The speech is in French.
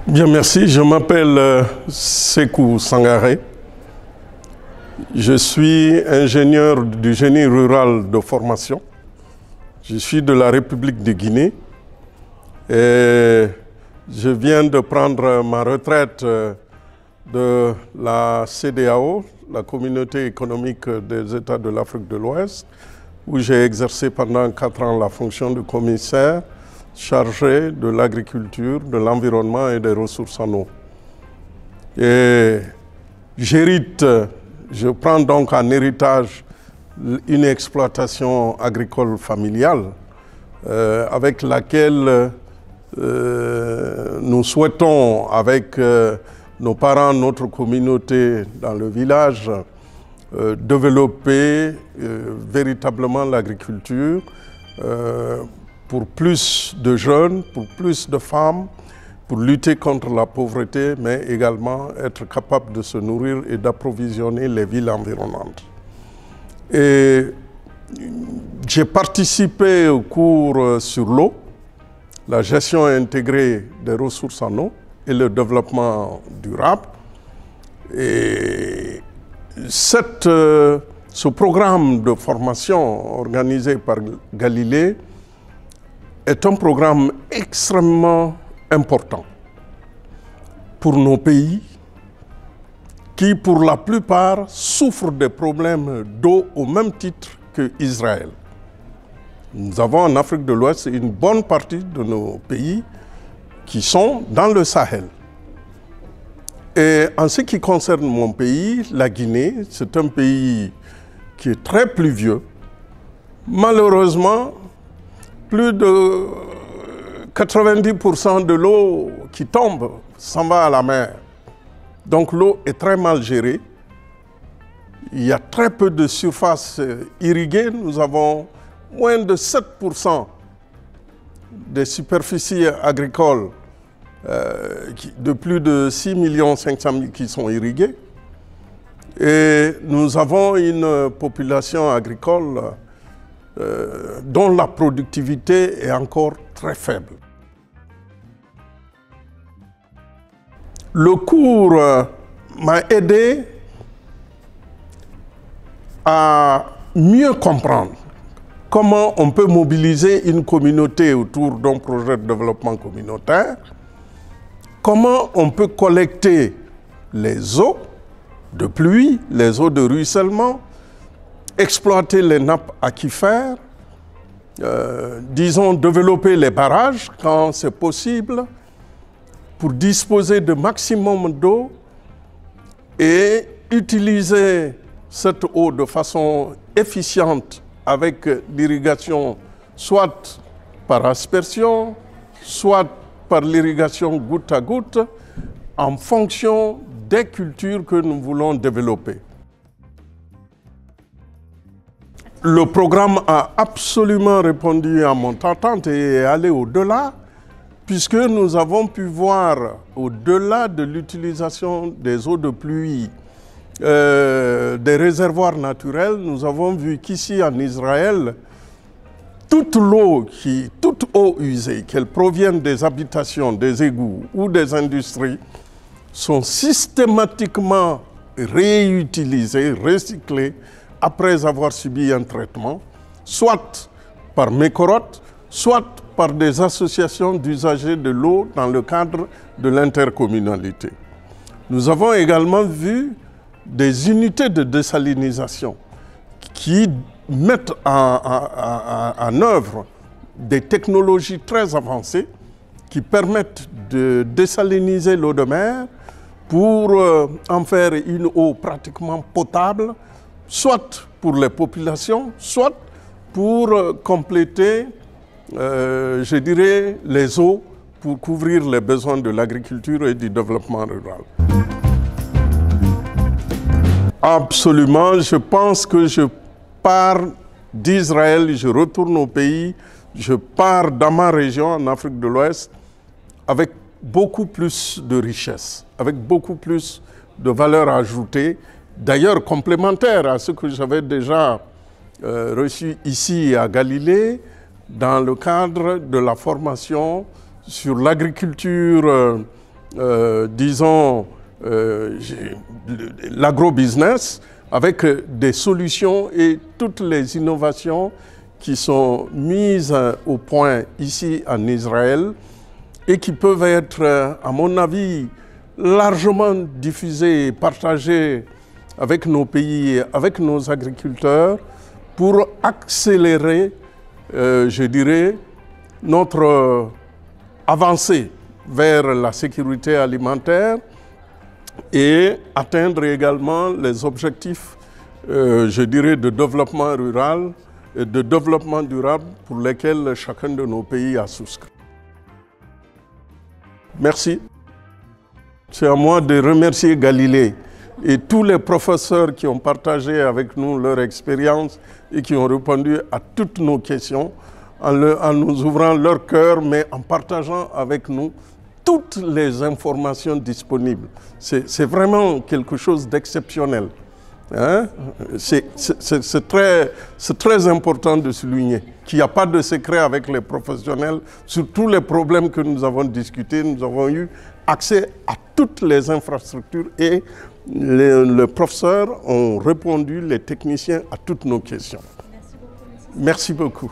Bien, merci. Je m'appelle Sékou Sangaré. Je suis ingénieur du génie rural de formation. Je suis de la République de Guinée et je viens de prendre ma retraite de la CEDEAO, la Communauté économique des États de l'Afrique de l'Ouest, où j'ai exercé pendant 4 ans la fonction de commissaire chargé de l'agriculture, de l'environnement et des ressources en eau. Et je prends donc en héritage une exploitation agricole familiale avec laquelle nous souhaitons, avec nos parents, notre communauté dans le village, développer véritablement l'agriculture pour plus de jeunes, pour plus de femmes, pour lutter contre la pauvreté, mais également être capable de se nourrir et d'approvisionner les villes environnantes. Et j'ai participé au cours sur l'eau, la gestion intégrée des ressources en eau et le développement durable. Et ce programme de formation organisé par Galilée est un programme extrêmement important pour nos pays qui, pour la plupart, souffrent des problèmes d'eau au même titre qu'Israël. Nous avons en Afrique de l'Ouest une bonne partie de nos pays qui sont dans le Sahel. Et en ce qui concerne mon pays, la Guinée, c'est un pays qui est très pluvieux. Malheureusement, plus de 90% de l'eau qui tombe s'en va à la mer. Donc l'eau est très mal gérée. Il y a très peu de surfaces irriguées. Nous avons moins de 7% des superficies agricoles de plus de 6 500 000 qui sont irriguées. Et nous avons une population agricole dont la productivité est encore très faible. Le cours m'a aidé à mieux comprendre comment on peut mobiliser une communauté autour d'un projet de développement communautaire, comment on peut collecter les eaux de pluie, les eaux de ruissellement, exploiter les nappes aquifères, disons développer les barrages quand c'est possible pour disposer de maximum d'eau et utiliser cette eau de façon efficiente avec l'irrigation soit par aspersion, soit par l'irrigation goutte à goutte en fonction des cultures que nous voulons développer. Le programme a absolument répondu à mon attente et est allé au-delà, puisque nous avons pu voir, au-delà de l'utilisation des eaux de pluie, des réservoirs naturels, nous avons vu qu'ici en Israël, toute eau usée, qu'elle provienne des habitations, des égouts ou des industries, sont systématiquement réutilisées, recyclées, après avoir subi un traitement, soit par Mécorote, soit par des associations d'usagers de l'eau dans le cadre de l'intercommunalité. Nous avons également vu des unités de désalinisation qui mettent en œuvre des technologies très avancées qui permettent de désaliniser l'eau de mer pour en faire une eau pratiquement potable, soit pour les populations, soit pour compléter, je dirais, les eaux pour couvrir les besoins de l'agriculture et du développement rural. Absolument, je pense que je pars d'Israël, je retourne au pays, je pars dans ma région, en Afrique de l'Ouest, avec beaucoup plus de richesse, avec beaucoup plus de valeur ajoutée, d'ailleurs complémentaire à ce que j'avais déjà reçu ici à Galilée, dans le cadre de la formation sur l'agriculture disons, l'agro-business avec des solutions et toutes les innovations qui sont mises au point ici en Israël et qui peuvent être, à mon avis, largement diffusées et partagées avec nos pays, avec nos agriculteurs pour accélérer, je dirais, notre avancée vers la sécurité alimentaire et atteindre également les objectifs, je dirais, de développement rural et de développement durable pour lesquels chacun de nos pays a souscrit. Merci. C'est à moi de remercier Galilée et tous les professeurs qui ont partagé avec nous leur expérience et qui ont répondu à toutes nos questions en nous ouvrant leur cœur, mais en partageant avec nous toutes les informations disponibles. C'est vraiment quelque chose d'exceptionnel. Hein? C'est très important de souligner qu'il n'y a pas de secret avec les professionnels. Sur tous les problèmes que nous avons discutés, nous avons eu accès à toutes les infrastructures et les professeurs ont répondu, les techniciens, à toutes nos questions. Merci beaucoup. Merci beaucoup.